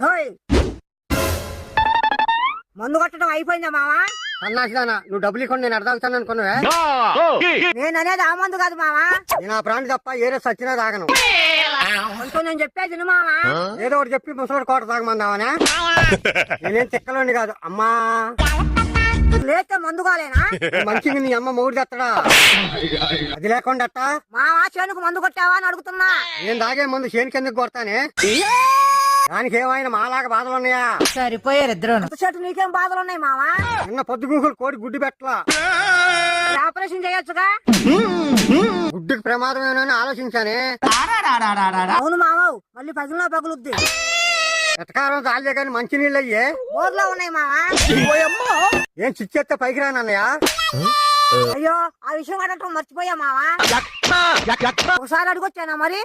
ఓయ్, మందు కొట్టడం అయిపోయిందా మావా? సన్నాసిదానా, నువ్వు డబ్బులు ఇవ్వకుండా నేను అడదాగుతాను అనుకున్నావే? నేను అనేది ఆ మందు కాదు మావా. నేను ఆ ప్రాణి తప్ప ఏరే సచ్చినా తాగను. కొంచెం నేను చెప్పేది విను మావా. ఏదో ఒకటి చెప్పి ముసలోడు కోట తాగమందావనే. నేనేం తిక్కలోని కాదు అమ్మా. లేస్తే మందు కాలేనా? మంచిగా నీ అమ్మ మొగుడు తెత్తడా? అది లేకుండా అట్టా మావా చేనుకు మందు కొట్టావా అని అడుగుతున్నా. నేను తాగే ముందు చేనికి ఎందుకు కొడతానే? దానికి ఏమైనా మాలాగా బాధలు ఉన్నాయా? సరిపోయారు ఇద్దరు. చెట్టు నీకేం బాధలు ఉన్నాయి మావా? నిన్న పొద్దుగూకులు కోడి గుడ్డు పెట్టలా. ఆపరేషన్ చేయొచ్చుగా. గుడ్డుకి ప్రమాదమేనని ఆలోచించానే. అవును మావా, మళ్ళీ పగిలినా పగులుద్ది. ఎటకారం చాలే కానీ మంచి నీళ్ళు అయ్యే ఊర్లో ఉన్నాయి మావా. ఏం చిచ్చెత్తే పైకి రానన్నయ్యా. అయ్యో, ఆ విషయం అడగటం మర్చిపోయా మావా. ఒకసారి అడుగొచ్చానా మరి?